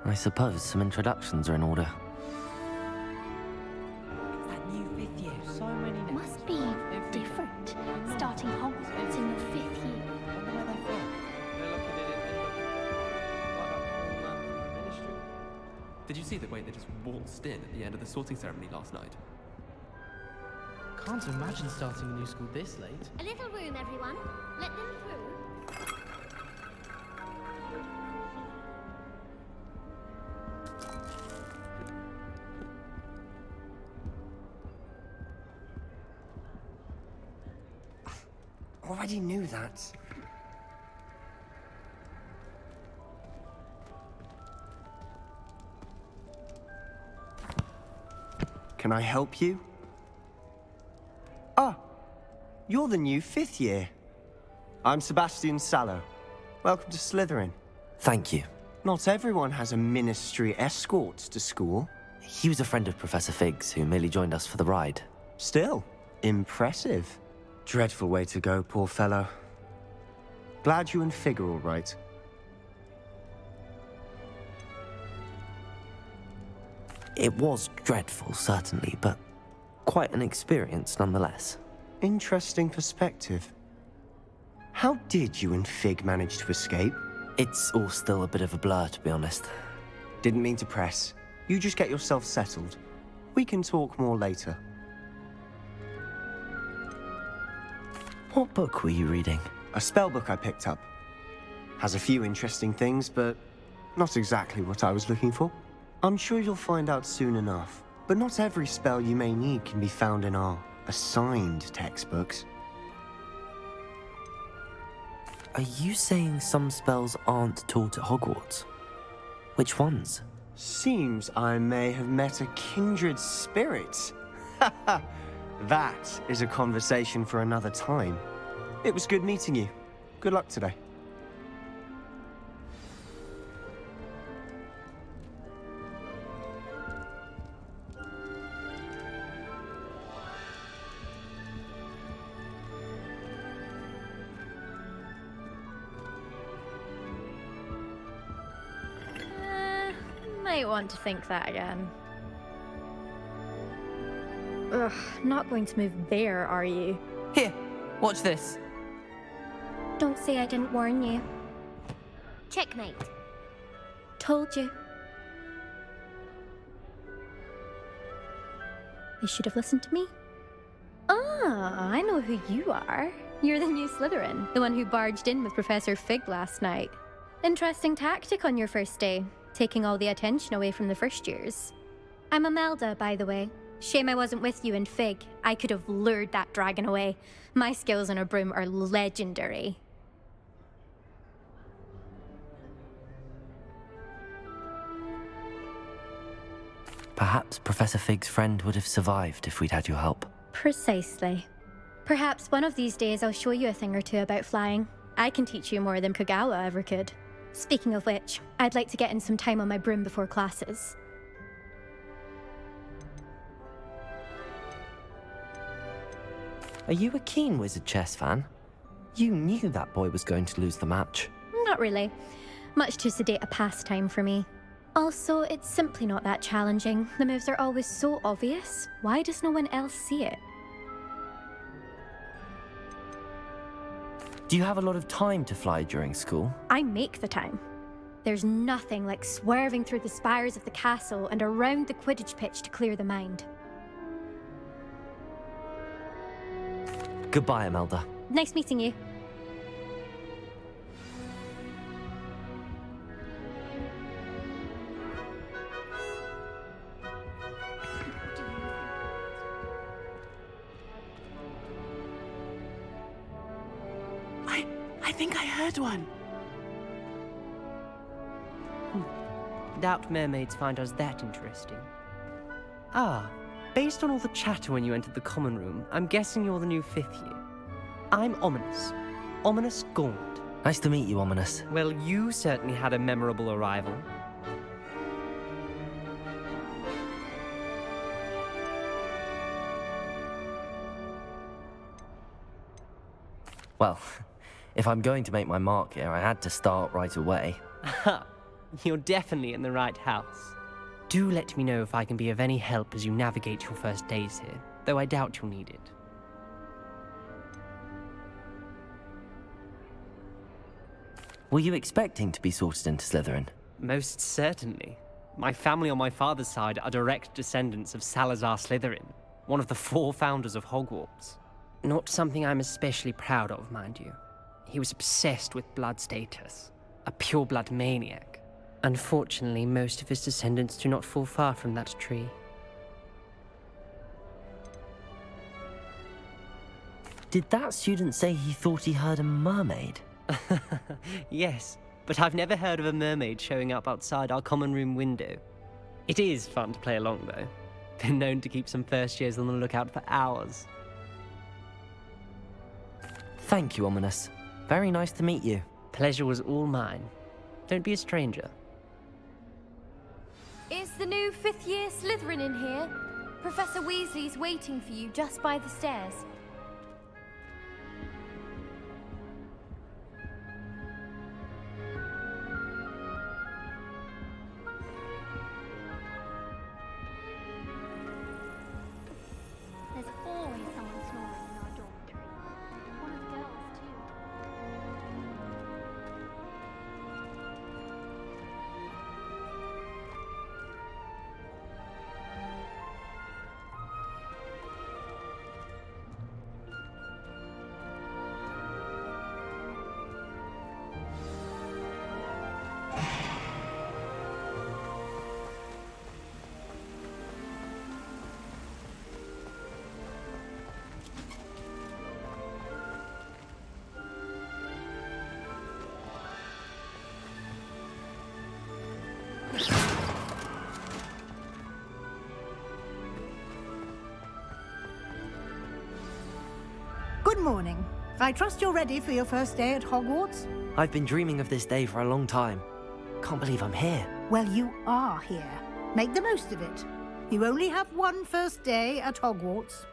I suppose some introductions are in order. It's that new 5th year. So many names. Must be different, starting Hogwarts in your 5th year. I wonder where they're from. They're looking at it and what about the whole man from the ministry? Did you see the way they just waltzed in at the end of the sorting ceremony last night? Can't imagine starting a new school this late. A little room, everyone. Let them through. Already knew that. Can I help you? Ah, you're the new 5th year. I'm Sebastian Sallow. Welcome to Slytherin. Thank you. Not everyone has a ministry escort to school. He was a friend of Professor Fig's who merely joined us for the ride. Still, impressive. Dreadful way to go, poor fellow. Glad you and Fig are all right. It was dreadful, certainly, but quite an experience nonetheless. Interesting perspective. How did you and Fig manage to escape? It's all still a bit of a blur, to be honest. Didn't mean to press. You just get yourself settled. We can talk more later. What book were you reading? A spell book I picked up. Has a few interesting things, but not exactly what I was looking for. I'm sure you'll find out soon enough. But not every spell you may need can be found in our assigned textbooks. Are you saying some spells aren't taught at Hogwarts? Which ones? Seems I may have met a kindred spirit. That is a conversation for another time. It was good meeting you. Good luck today. Might want to think that again. Ugh, not going to move there, are you? Here, watch this. Don't say I didn't warn you. Checkmate. Told you. You should have listened to me. Ah, I know who you are. You're the new Slytherin, the one who barged in with Professor Fig last night. Interesting tactic on your first day, taking all the attention away from the first years. I'm Imelda, by the way. Shame I wasn't with you and Fig. I could have lured that dragon away. My skills on a broom are legendary. Perhaps Professor Fig's friend would have survived if we'd had your help. Precisely. Perhaps one of these days I'll show you a thing or two about flying. I can teach you more than Kagawa ever could. Speaking of which, I'd like to get in some time on my broom before classes. Are you a keen Wizard Chess fan? You knew that boy was going to lose the match. Not really. Much too sedate a pastime for me. Also, it's simply not that challenging. The moves are always so obvious. Why does no one else see it? Do you have a lot of time to fly during school? I make the time. There's nothing like swerving through the spires of the castle and around the Quidditch pitch to clear the mind. Goodbye, Imelda. Nice meeting you. I think I heard one. Doubt mermaids find us that interesting. Ah, based on all the chatter when you entered the common room, I'm guessing you're the new 5th year. I'm Ominous. Ominous Gaunt. Nice to meet you, Ominous. Well, you certainly had a memorable arrival. Well, if I'm going to make my mark here, I had to start right away. You're definitely in the right house. Do let me know if I can be of any help as you navigate your first days here, though I doubt you'll need it. Were you expecting to be sorted into Slytherin? Most certainly. My family on my father's side are direct descendants of Salazar Slytherin, one of the 4 founders of Hogwarts. Not something I'm especially proud of, mind you. He was obsessed with blood status, a pure-blood maniac. Unfortunately, most of his descendants do not fall far from that tree. Did that student say he thought he heard a mermaid? Yes, but I've never heard of a mermaid showing up outside our common room window. It is fun to play along, though. Been known to keep some first years on the lookout for hours. Thank you, Ominous. Very nice to meet you. Pleasure was all mine. Don't be a stranger. Is the new 5th year Slytherin in here? Professor Weasley's waiting for you just by the stairs. There's always someone snoring in our dormitory. One of the girls, too. Good morning. I trust you're ready for your first day at Hogwarts? I've been dreaming of this day for a long time. Can't believe I'm here. Well, you are here. Make the most of it. You only have one first day at Hogwarts.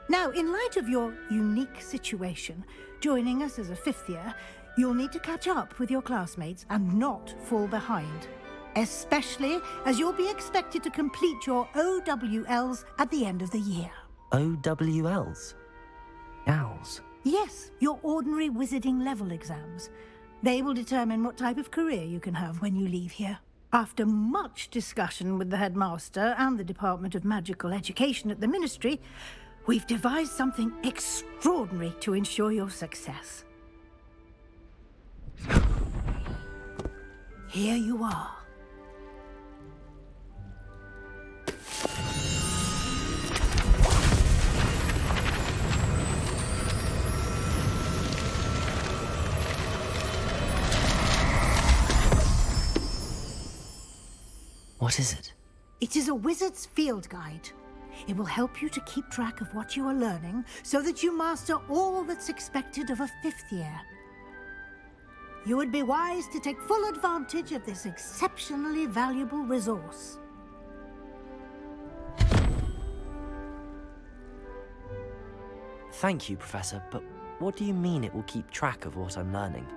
Now, in light of your unique situation, joining us as a 5th year, you'll need to catch up with your classmates and not fall behind. Especially as you'll be expected to complete your OWLs at the end of the year. OWLs? Owls? Yes, your ordinary wizarding level exams. They will determine what type of career you can have when you leave here. After much discussion with the headmaster and the Department of Magical Education at the Ministry, we've devised something extraordinary to ensure your success. Here you are. What is it? It is a wizard's field guide. It will help you to keep track of what you are learning so that you master all that's expected of a 5th year. You would be wise to take full advantage of this exceptionally valuable resource. Thank you, Professor, but what do you mean it will keep track of what I'm learning?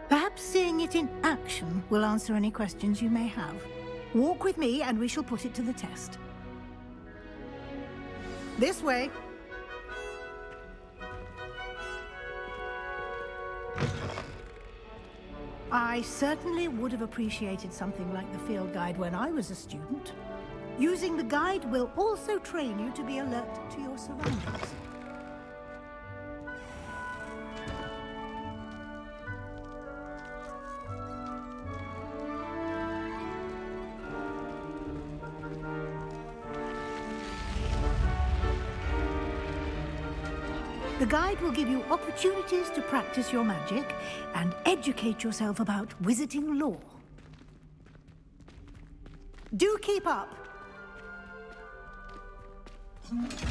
Perhaps seeing it in action will answer any questions you may have. Walk with me and we shall put it to the test. This way. I certainly would have appreciated something like the field guide when I was a student. Using the guide will also train you to be alert to your surroundings. The guide will give you opportunities to practice your magic and educate yourself about wizarding lore. Do keep up!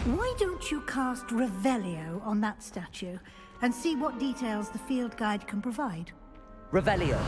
Why don't you cast Revelio on that statue and see what details the field guide can provide? Revelio.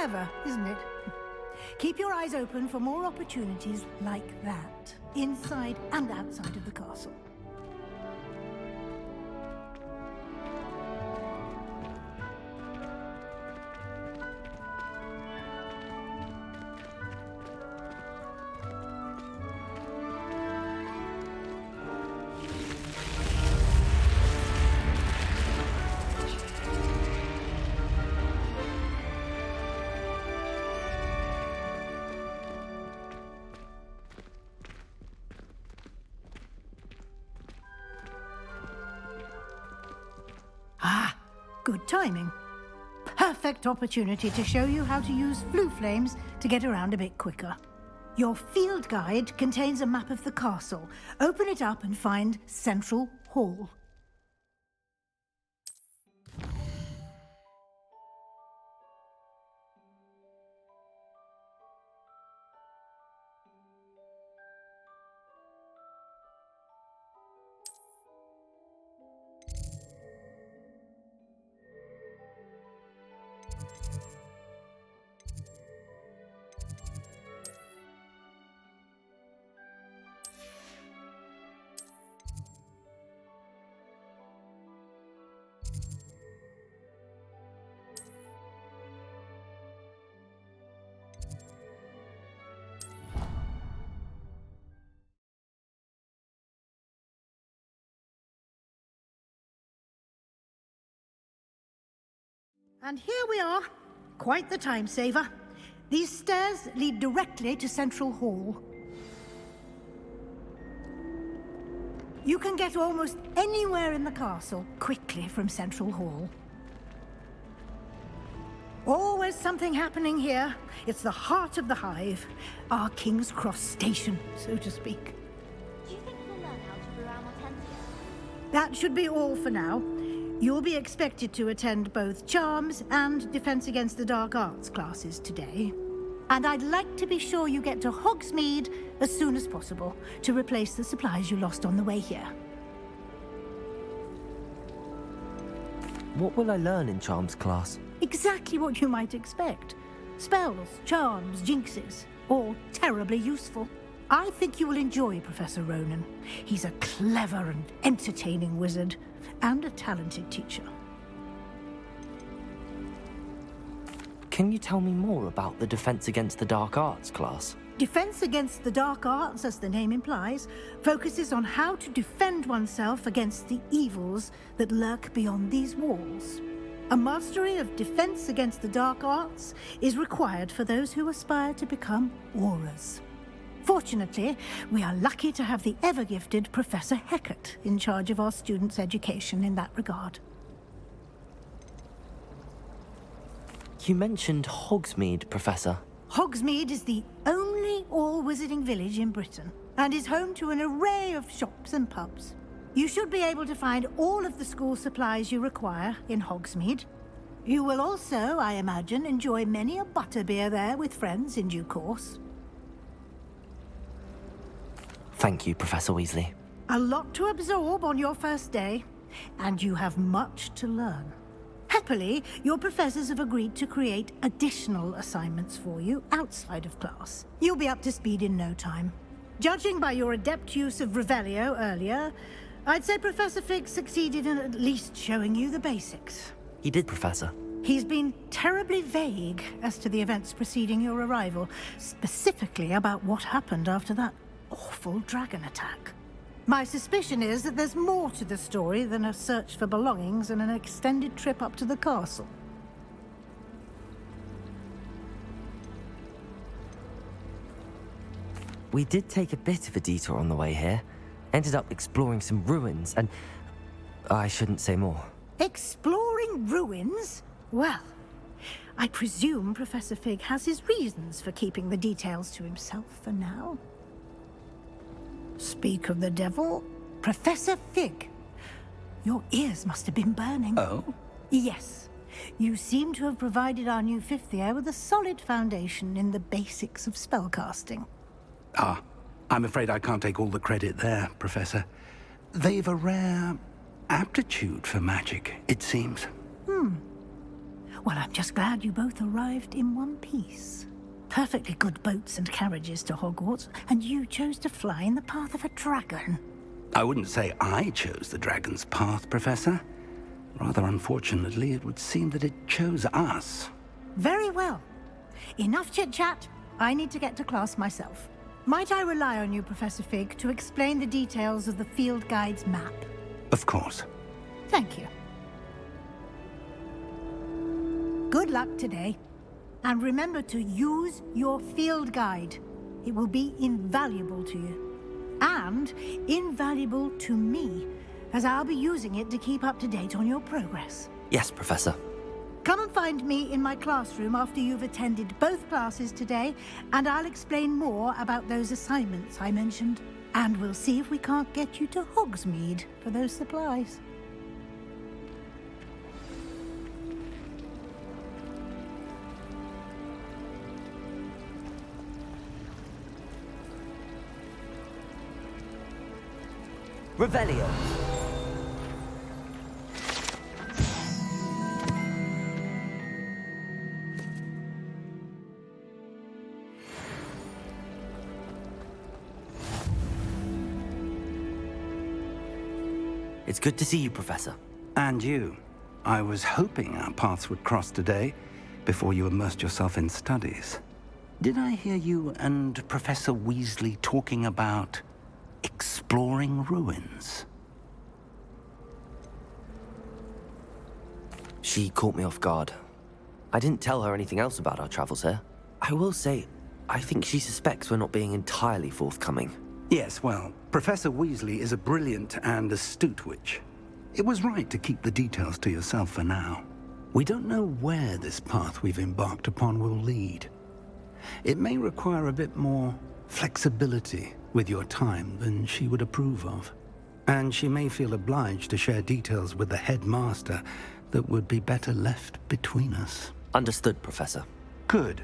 Clever, isn't it? Keep your eyes open for more opportunities like that, inside and outside of the castle. Ah, good timing. Perfect opportunity to show you how to use flue flames to get around a bit quicker. Your field guide contains a map of the castle. Open it up and find Central Hall. And here we are. Quite the time saver. These stairs lead directly to Central Hall. You can get almost anywhere in the castle quickly from Central Hall. Always something happening here. It's the heart of the Hive, our King's Cross station, so to speak. Do you think we'll learn how to brew our Mortensia? That should be all for now. You'll be expected to attend both Charms and Defense Against the Dark Arts classes today. And I'd like to be sure you get to Hogsmeade as soon as possible to replace the supplies you lost on the way here. What will I learn in Charms class? Exactly what you might expect. Spells, charms, jinxes, all terribly useful. I think you will enjoy Professor Ronan. He's a clever and entertaining wizard, and a talented teacher. Can you tell me more about the Defense Against the Dark Arts class? Defense Against the Dark Arts, as the name implies, focuses on how to defend oneself against the evils that lurk beyond these walls. A mastery of Defense Against the Dark Arts is required for those who aspire to become Aurors. Fortunately, we are lucky to have the ever-gifted Professor Hecat in charge of our students' education in that regard. You mentioned Hogsmeade, Professor. Hogsmeade is the only all-wizarding village in Britain, and is home to an array of shops and pubs. You should be able to find all of the school supplies you require in Hogsmeade. You will also, I imagine, enjoy many a butterbeer there with friends in due course. Thank you, Professor Weasley. A lot to absorb on your first day, and you have much to learn. Happily, your professors have agreed to create additional assignments for you outside of class. You'll be up to speed in no time. Judging by your adept use of Revelio earlier, I'd say Professor Fig succeeded in at least showing you the basics. He did, Professor. He's been terribly vague as to the events preceding your arrival, specifically about what happened after that awful dragon attack. My suspicion is that there's more to the story than a search for belongings and an extended trip up to the castle. We did take a bit of a detour on the way here. Ended up exploring some ruins and... I shouldn't say more. Exploring ruins? Well, I presume Professor Fig has his reasons for keeping the details to himself for now. Speak of the devil, Professor Fig. Your ears must have been burning. Oh? Yes. You seem to have provided our new fifth year with a solid foundation in the basics of spellcasting. Ah, I'm afraid I can't take all the credit there, Professor. They've a rare aptitude for magic, it seems. Well, I'm just glad you both arrived in one piece. Perfectly good boats and carriages to Hogwarts, and you chose to fly in the path of a dragon. I wouldn't say I chose the dragon's path, Professor. Rather unfortunately, it would seem that it chose us. Very well. Enough chit-chat. I need to get to class myself. Might I rely on you, Professor Fig, to explain the details of the field guide's map? Of course. Thank you. Good luck today. And remember to use your field guide. It will be invaluable to you. And invaluable to me, as I'll be using it to keep up to date on your progress. Yes, Professor. Come and find me in my classroom after you've attended both classes today, and I'll explain more about those assignments I mentioned. And we'll see if we can't get you to Hogsmeade for those supplies. Revelio. It's good to see you, Professor. And you. I was hoping our paths would cross today, before you immersed yourself in studies. Did I hear you and Professor Weasley talking about exploring ruins? She caught me off guard. I didn't tell her anything else about our travels here. I will say, I think she suspects we're not being entirely forthcoming. Yes, well, Professor Weasley is a brilliant and astute witch. It was right to keep the details to yourself for now. We don't know where this path we've embarked upon will lead. It may require a bit more flexibility with your time than she would approve of. And she may feel obliged to share details with the headmaster that would be better left between us. Understood, Professor. Good.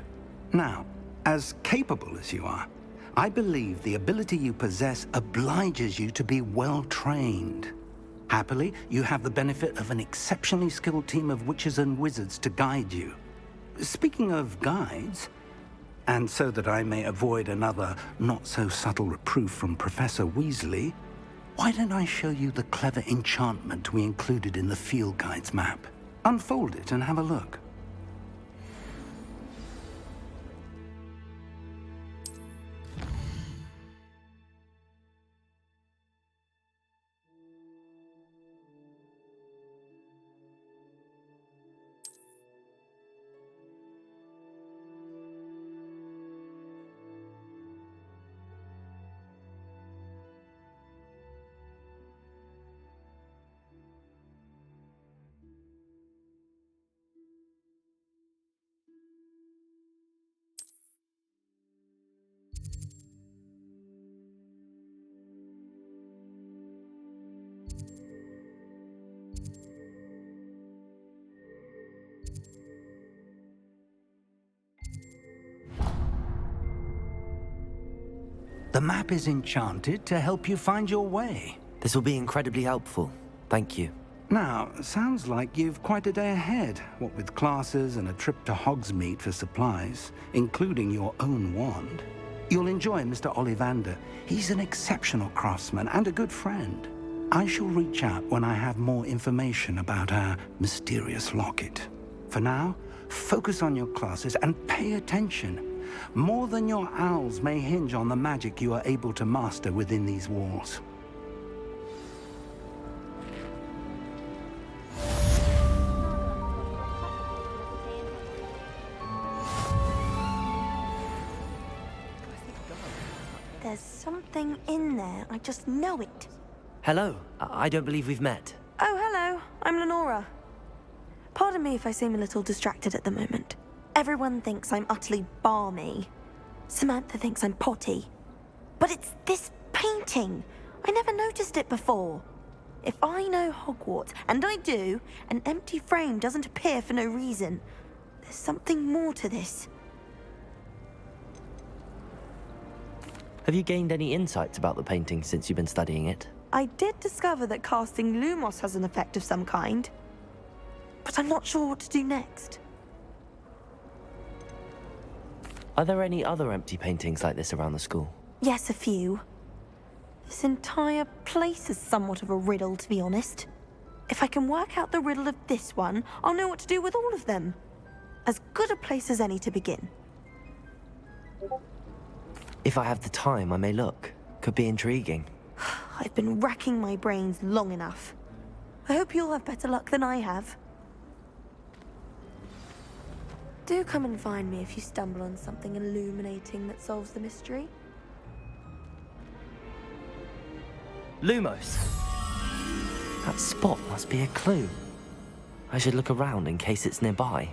Now, as capable as you are, I believe the ability you possess obliges you to be well-trained. Happily, you have the benefit of an exceptionally skilled team of witches and wizards to guide you. Speaking of guides, and so that I may avoid another not-so-subtle reproof from Professor Weasley, why don't I show you the clever enchantment we included in the field guide's map? Unfold it and have a look. The map is enchanted to help you find your way. This will be incredibly helpful. Thank you. Now, sounds like you've quite a day ahead, what with classes and a trip to Hogsmeade for supplies, including your own wand. You'll enjoy Mr. Ollivander. He's an exceptional craftsman and a good friend. I shall reach out when I have more information about our mysterious locket. For now, focus on your classes and pay attention. More than your owls may hinge on the magic you are able to master within these walls. There's something in there. I just know it. Hello. I don't believe we've met. Oh, hello. I'm Lenora. Pardon me if I seem a little distracted at the moment. Everyone thinks I'm utterly balmy. Samantha thinks I'm potty. But it's this painting. I never noticed it before. If I know Hogwarts, and I do, an empty frame doesn't appear for no reason. There's something more to this. Have you gained any insights about the painting since you've been studying it? I did discover that casting Lumos has an effect of some kind. But I'm not sure what to do next. Are there any other empty paintings like this around the school? Yes, a few. This entire place is somewhat of a riddle, to be honest. If I can work out the riddle of this one, I'll know what to do with all of them. As good a place as any to begin. If I have the time, I may look. Could be intriguing. I've been racking my brains long enough. I hope you'll have better luck than I have. Do come and find me if you stumble on something illuminating that solves the mystery. Lumos! That spot must be a clue. I should look around in case it's nearby.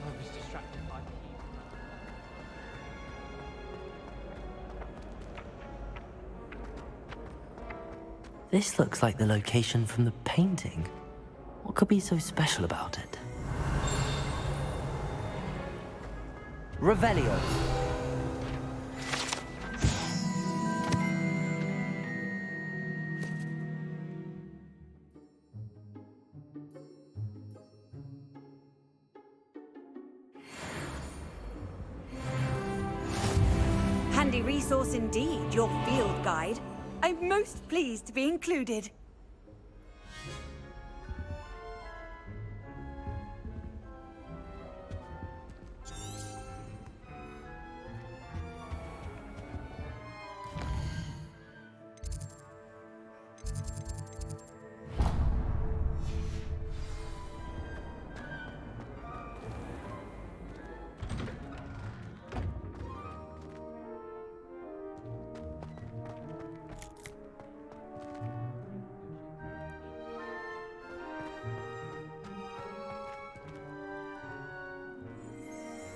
I was distracted by the This looks like the location from the painting. What could be so special about it? Revelio. Handy resource indeed, your field guide. I'm most pleased to be included.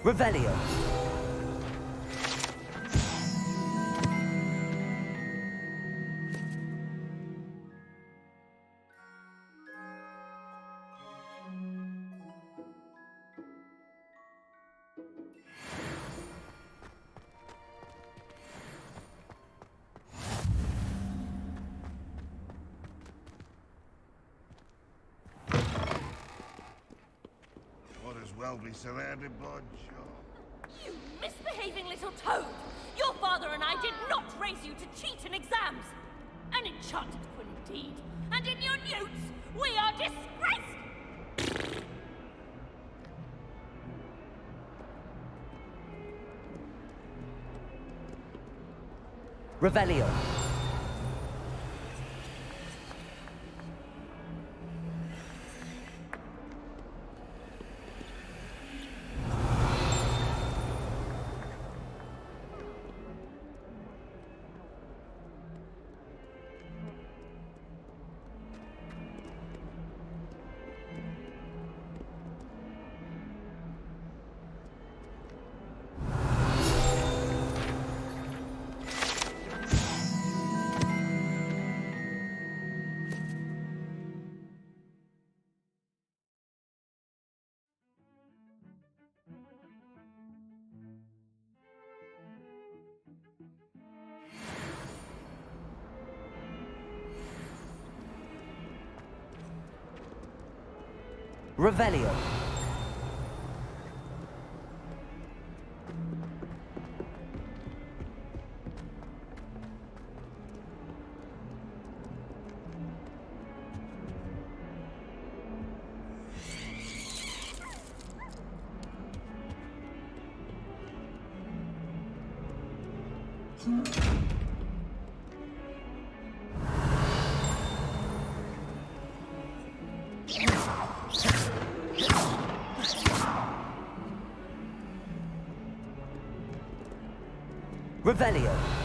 Revelio. Might as well be surrounded by You misbehaving little toad! Your father and I did not raise you to cheat in exams! An enchanted quill indeed! And in your newts, we are disgraced! Revelio. Revelio. Revelio.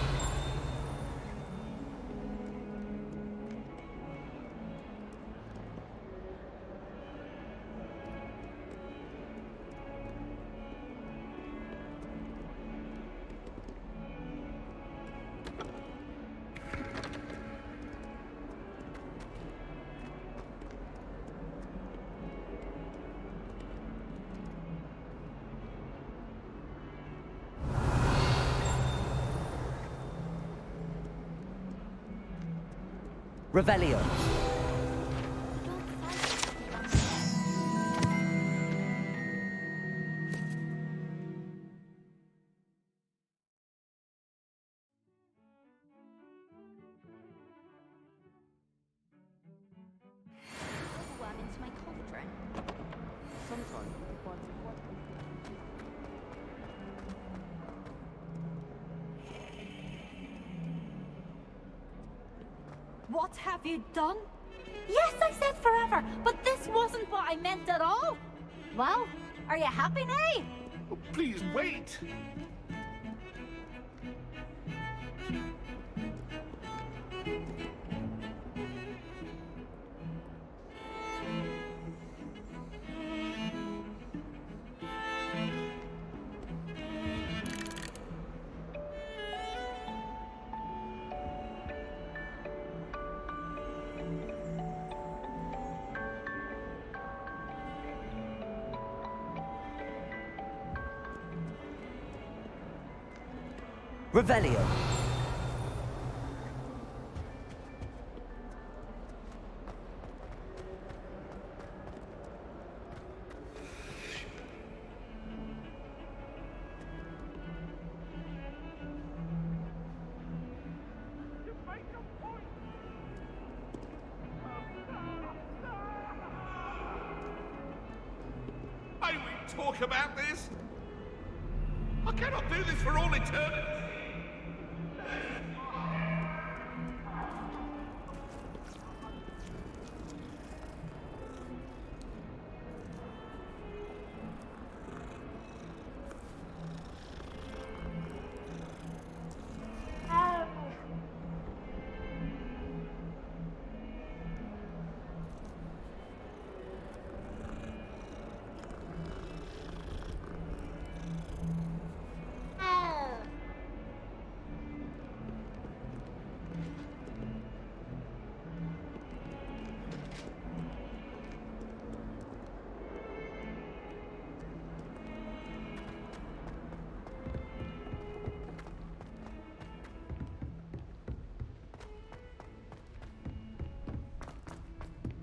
Revelio. What have you done? Yes, I said forever, but this wasn't what I meant at all. Well, are you happy now? Oh, please wait. Revelio. May we talk about this? I cannot do this for all eternity.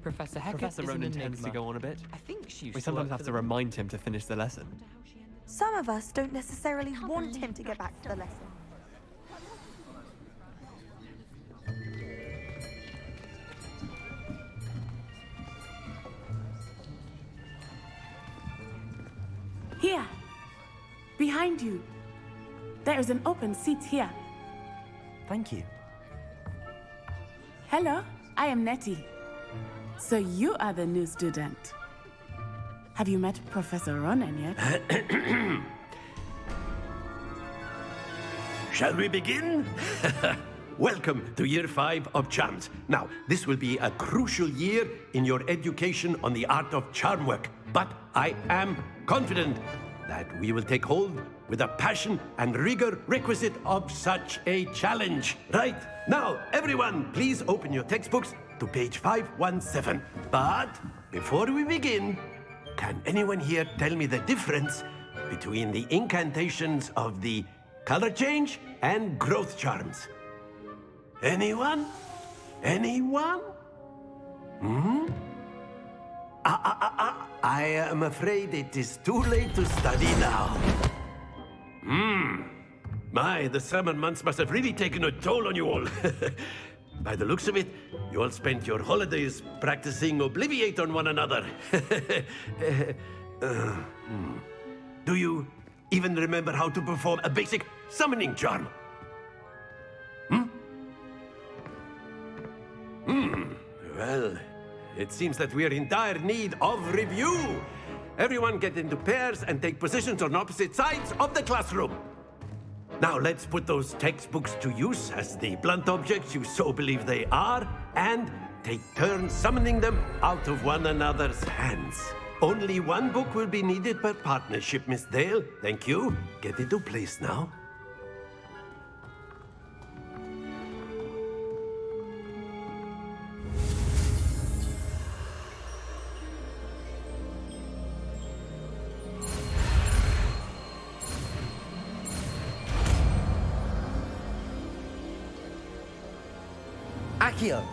Professor Hecat Professor is an Ronan tends to enigma. go on a bit. I think she used We to sometimes work have for to the- remind him to finish the lesson. Some of us don't necessarily want him to get back to the lesson. Here, behind you. There is an open seat here. Thank you. Hello, I am Nettie. So you are the new student. Have you met Professor Ronan yet? Shall we begin? Welcome to Year 5 of Charms. Now, this will be a crucial year in your education on the art of charm work, but I am confident that we will take hold with the passion and rigor requisite of such a challenge. Right, now, everyone, please open your textbooks to page 517. But before we begin, can anyone here tell me the difference between the incantations of the color change and growth charms? Anyone? Anyone? I am afraid it is too late to study now. My, the summer months must have really taken a toll on you all. By the looks of it, you all spent your holidays practicing Obliviate on one another. Do you even remember how to perform a basic summoning charm? Well, it seems that we are in dire need of review. Everyone get into pairs and take positions on opposite sides of the classroom. Now let's put those textbooks to use as the blunt objects you so believe they are, and take turns summoning them out of one another's hands. Only one book will be needed per partnership, Miss Dale. Thank you. Get into place now. Accio.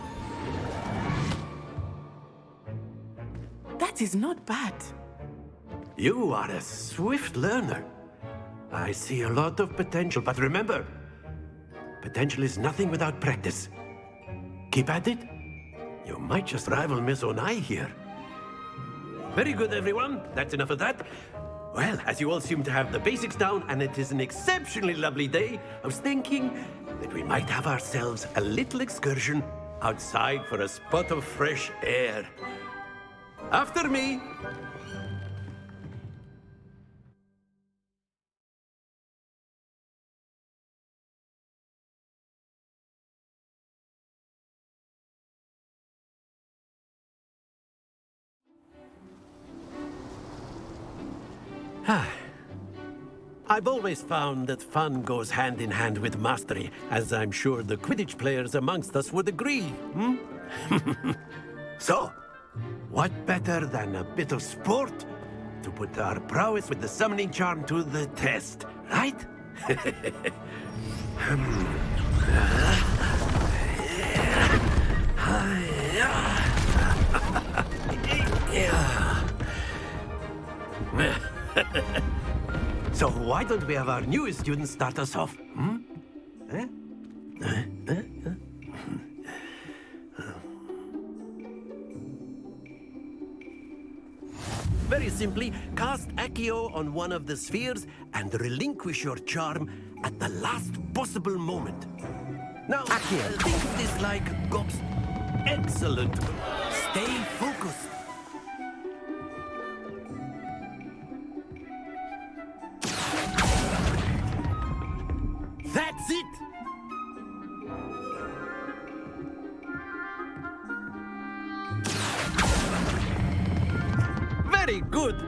That is not bad. You are a swift learner. I see a lot of potential, but remember, potential is nothing without practice. Keep at it. You might just rival Miss Onai here. Very good, everyone. That's enough of that. Well, as you all seem to have the basics down, and it is an exceptionally lovely day, I was thinking that we might have ourselves a little excursion outside for a spot of fresh air. After me! I've always found that fun goes hand in hand with mastery, as I'm sure the Quidditch players amongst us would agree, So, what better than a bit of sport to put our prowess with the summoning charm to the test, right? So why don't we have our newest student start us off? Very simply, cast Accio on one of the spheres and relinquish your charm at the last possible moment. Now, think of this like Gops. Excellent. Stay focused. That's it! Very good!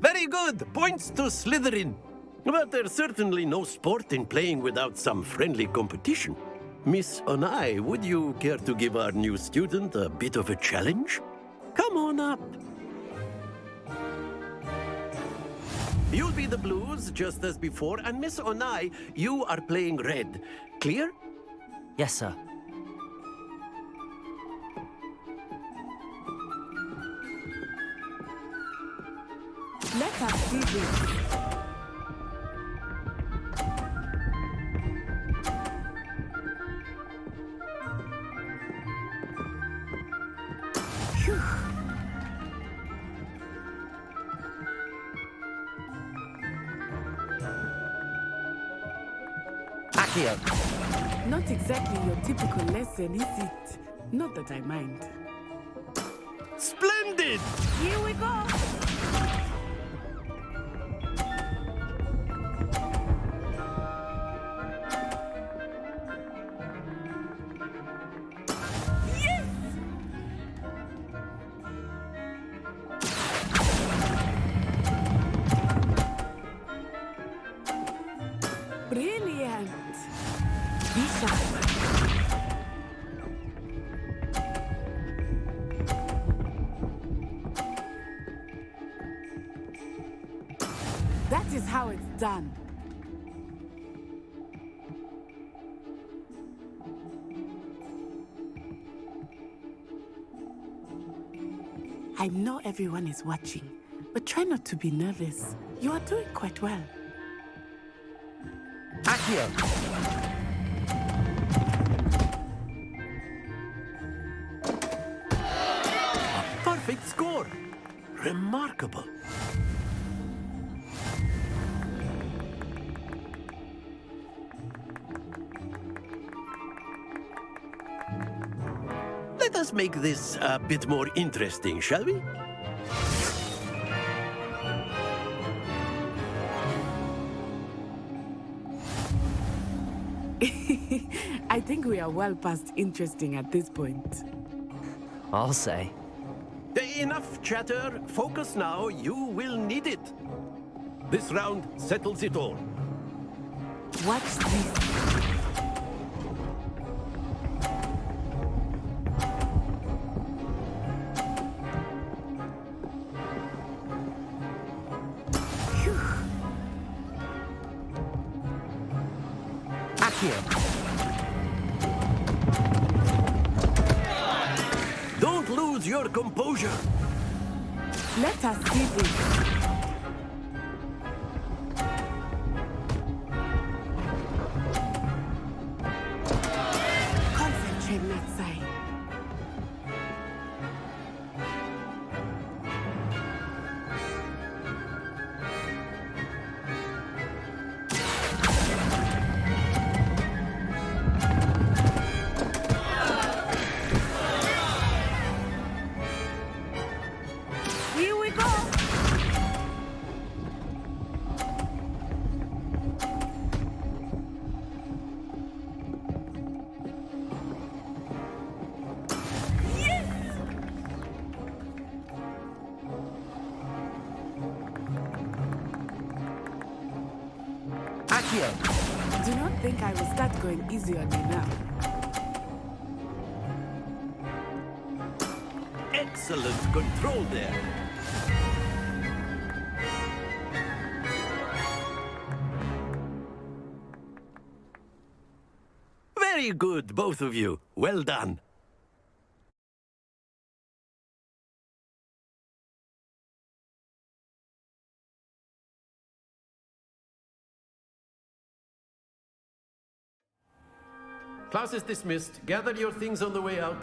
Very good! Points to Slytherin. But there's certainly no sport in playing without some friendly competition. Miss Onai, would you care to give our new student a bit of a challenge? Come on up. You'll be the blues, just as before, and Miss Onai, you are playing red. Clear? Yes, sir. Let us see this. Accio. Not exactly your typical lesson, is it? Not that I mind. Splendid! Here we go! Brilliant! Be sharp. That is how it's done. I know everyone is watching, but try not to be nervous. You are doing quite well. Accio. A perfect score. Remarkable. Let us make this a bit more interesting, shall we? I think we are well past interesting at this point. I'll say. Enough chatter. Focus now. You will need it. This round settles it all. Watch this. Don't lose your composure. Let us see this. Concentrate, Natsai. Accio, do not think I will start going easy on you now. Excellent control there. Very good, both of you. Well done. Class is dismissed. Gather your things on the way out.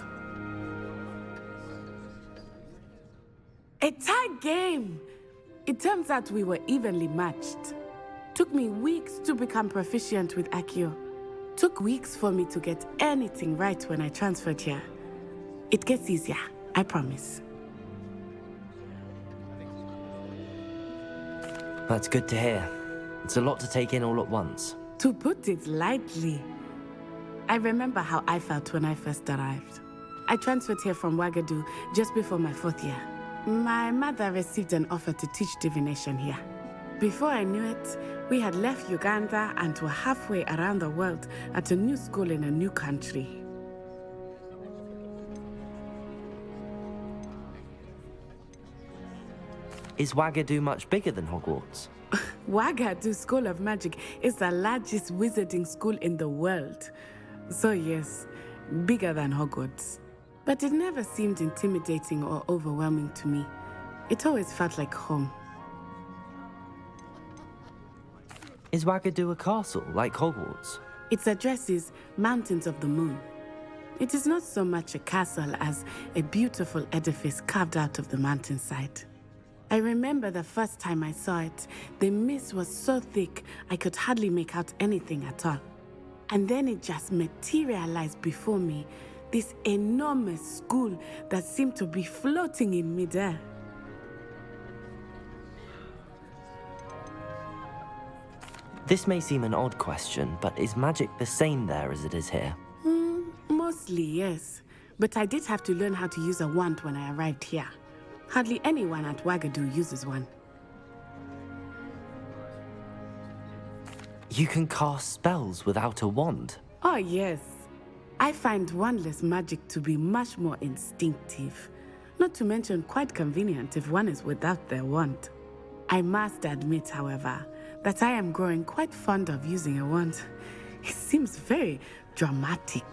A tie game! It turns out we were evenly matched. Took me weeks to become proficient with Accio. Took weeks for me to get anything right when I transferred here. It gets easier, I promise. That's good to hear. It's a lot to take in all at once. To put it lightly, I remember how I felt when I first arrived. I transferred here from Wagadu just before my 4th year. My mother received an offer to teach divination here. Before I knew it, we had left Uganda and were halfway around the world at a new school in a new country. Is Wagadu much bigger than Hogwarts? Wagadu School of Magic is the largest wizarding school in the world. So yes, bigger than Hogwarts. But it never seemed intimidating or overwhelming to me. It always felt like home. Is Wagadu a castle, like Hogwarts? Its address is Mountains of the Moon. It is not so much a castle as a beautiful edifice carved out of the mountainside. I remember the first time I saw it, the mist was so thick I could hardly make out anything at all. And then it just materialized before me, this enormous school that seemed to be floating in midair. This may seem an odd question, but is magic the same there as it is here? Mostly, yes. But I did have to learn how to use a wand when I arrived here. Hardly anyone at Wagadu uses one. You can cast spells without a wand? Oh, yes. I find wandless magic to be much more instinctive. Not to mention quite convenient if one is without their wand. I must admit, however, that I am growing quite fond of using a wand. It seems very dramatic.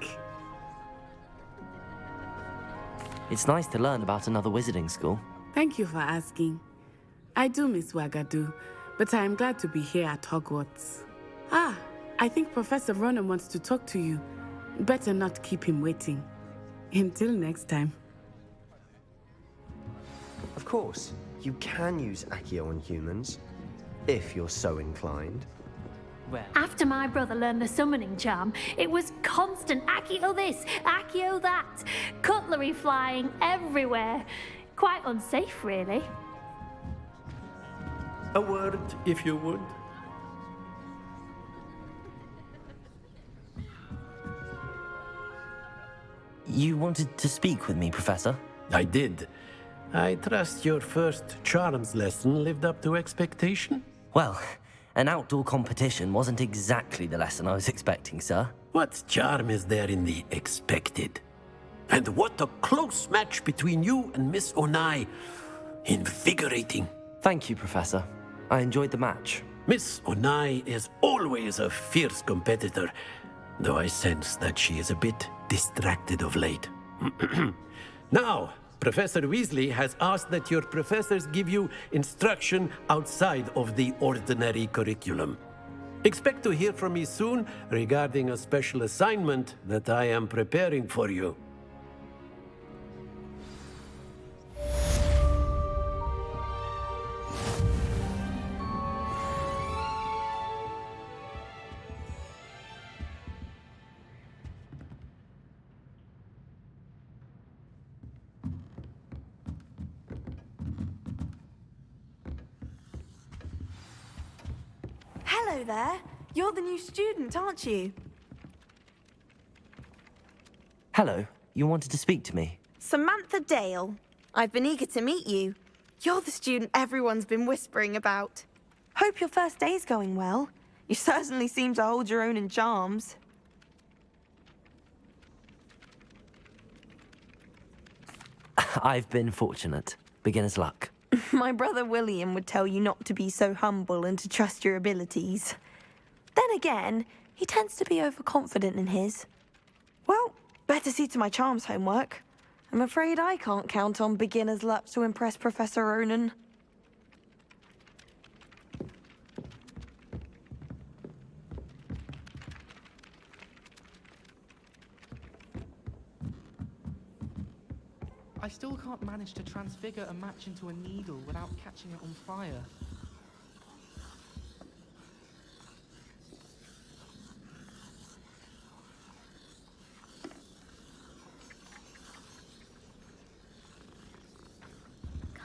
It's nice to learn about another wizarding school. Thank you for asking. I do miss Wagadu, but I am glad to be here at Hogwarts. Ah, I think Professor Ronan wants to talk to you. Better not keep him waiting. Until next time. Of course, you can use Accio on humans, if you're so inclined. Well, After my brother learned the summoning charm, it was constant Accio this, Accio that, cutlery flying everywhere. Quite unsafe, really. A word, if you would. You wanted to speak with me, Professor? I did. I trust your first charms lesson lived up to expectation? Well, an outdoor competition wasn't exactly the lesson I was expecting, sir. What charm is there in the expected? And what a close match between you and Miss Onai. Invigorating. Thank you, Professor. I enjoyed the match. Miss Onai is always a fierce competitor, though I sense that she is a bit distracted of late. Now, Professor Weasley has asked that your professors give you instruction outside of the ordinary curriculum. Expect to hear from me soon regarding a special assignment that I am preparing for you. Hello there. You're the new student, aren't you? Hello. You wanted to speak to me? Samantha Dale. I've been eager to meet you. You're the student everyone's been whispering about. Hope your first day's going well. You certainly seem to hold your own in charms. I've been fortunate. Beginner's luck. My brother William would tell you not to be so humble and to trust your abilities. Then again, he tends to be overconfident in his. Well, better see to my charms homework. I'm afraid I can't count on beginner's luck to impress Professor Ronan. I still can't manage to transfigure a match into a needle without catching it on fire.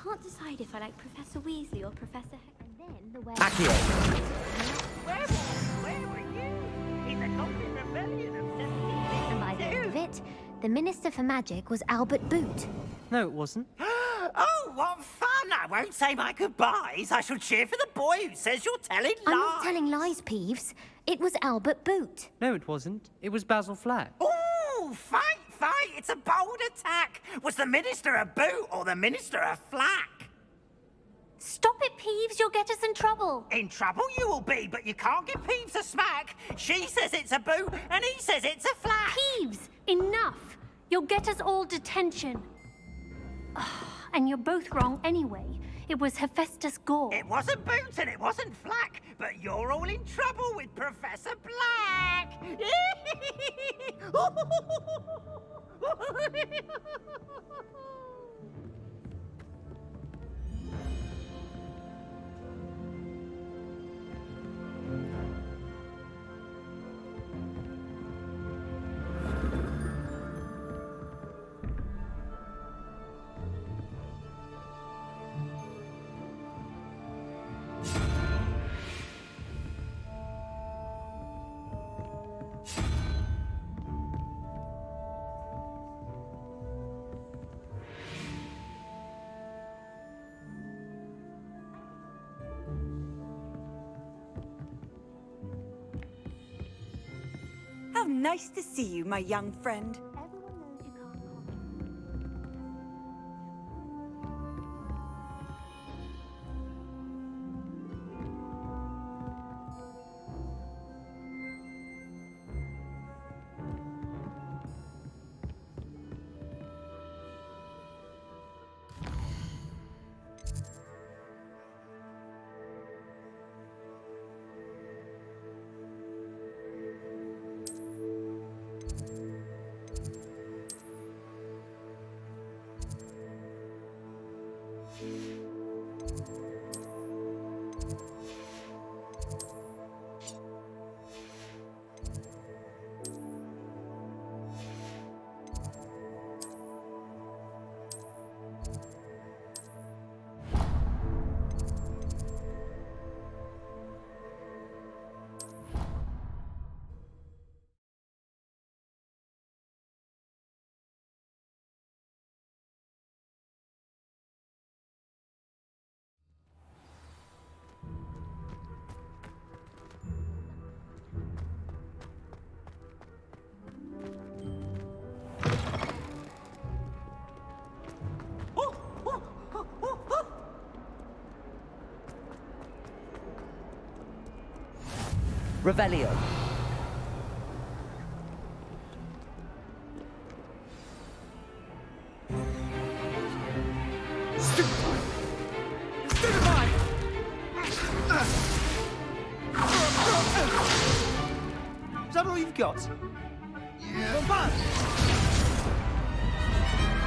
Can't decide if I like Professor Weasley or Professor and then the way. Accio! Where were you? In the Golden Rebellion of 1752. And by the end of it, the Minister for Magic was Albert Boot. No, it wasn't. Oh, what fun! I won't say my goodbyes. I shall cheer for the boy who says you're telling lies. I'm not telling lies, Peeves. It was Albert Boot. No, it wasn't. It was Basil Flack. Ooh, fight! It's a bold attack. Was the Minister a boot or the Minister a flack? Stop it, Peeves. You'll get us in trouble. In trouble you will be, but you can't give Peeves a smack. She says it's a boot and he says it's a flack. Peeves, enough. You'll get us all detention. And you're both wrong anyway. It was Hephaestus Gore. It wasn't Boot and it wasn't Flack, but you're all in trouble with Professor Black. How nice to see you, my young friend. Revelio. Is that all you've got?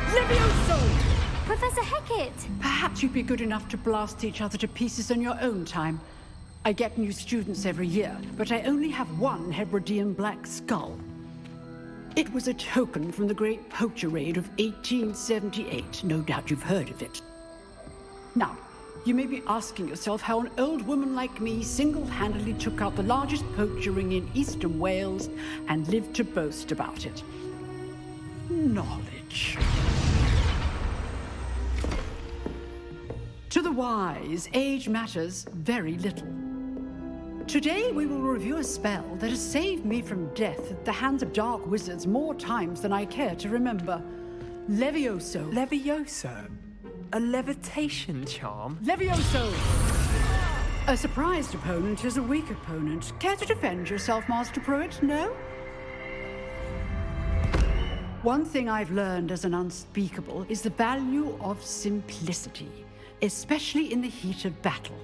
Levioso! Professor Hecat! Perhaps you'd be good enough to blast each other to pieces in your own time. I get new students every year, but I only have one Hebridean black skull. It was a token from the Great Poacher Raid of 1878. No doubt you've heard of it. Now, you may be asking yourself how an old woman like me single-handedly took out the largest poacher ring in eastern Wales and lived to boast about it. Knowledge. To the wise, age matters very little. Today we will review a spell that has saved me from death at the hands of dark wizards more times than I care to remember. Levioso. Levioso? A levitation charm? Levioso! A surprised opponent is a weak opponent. Care to defend yourself, Master Pruitt? No? One thing I've learned as an unspeakable is the value of simplicity, especially in the heat of battle.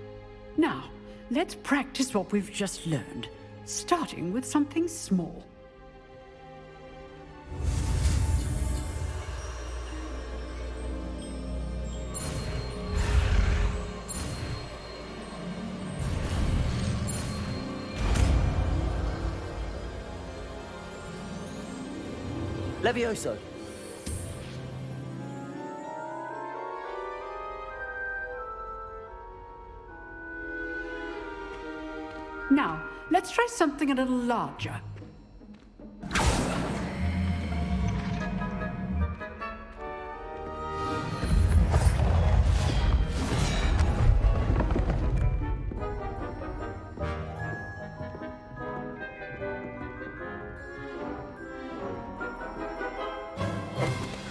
Now, let's practice what we've just learned, starting with something small. Levioso. Now, let's try something a little larger.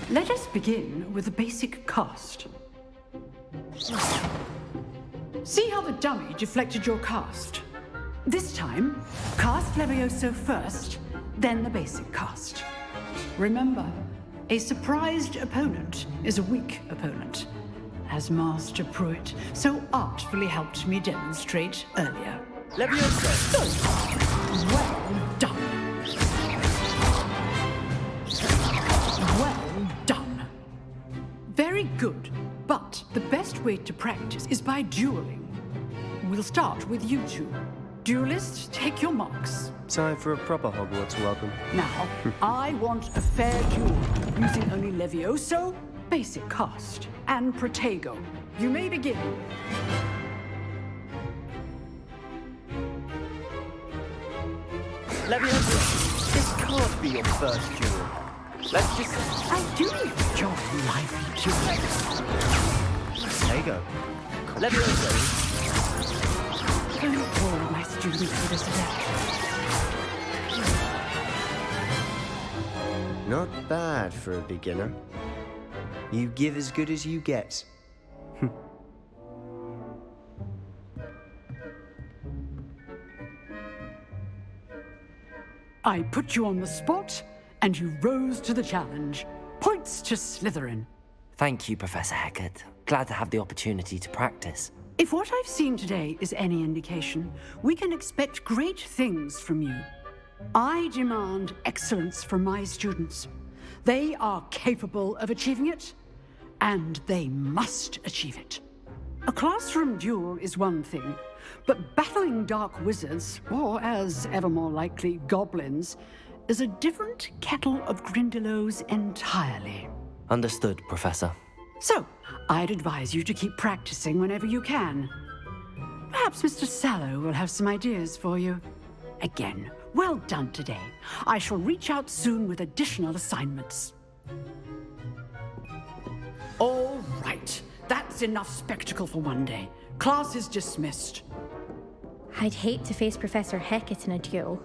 Let us begin with a basic cast. See how the dummy deflected your cast? This time, cast Levioso first, then the basic cast. Remember, a surprised opponent is a weak opponent, as Master Pruitt so artfully helped me demonstrate earlier. Levioso! Well done. Well done. Very good, but the best way to practice is by dueling. We'll start with you two. Duelists, take your marks. Time for a proper Hogwarts welcome. Now, I want a fair duel, using only Levioso, basic cast, and Protego. You may begin. Levioso, this can't be your first duel. Let's just... I do enjoy lively duels. There you go. Levioso. Don't all my students with this Not bad for a beginner. You give as good as you get. I put you on the spot, and you rose to the challenge. Points to Slytherin. Thank you, Professor Hecat. Glad to have the opportunity to practice. If what I've seen today is any indication, we can expect great things from you. I demand excellence from my students. They are capable of achieving it, and they must achieve it. A classroom duel is one thing, but battling dark wizards, or as ever more likely, goblins, is a different kettle of Grindylows entirely. Understood, Professor. So, I'd advise you to keep practicing whenever you can. Perhaps Mr. Sallow will have some ideas for you. Again, well done today. I shall reach out soon with additional assignments. All right, that's enough spectacle for one day. Class is dismissed. I'd hate to face Professor Hecat in a duel.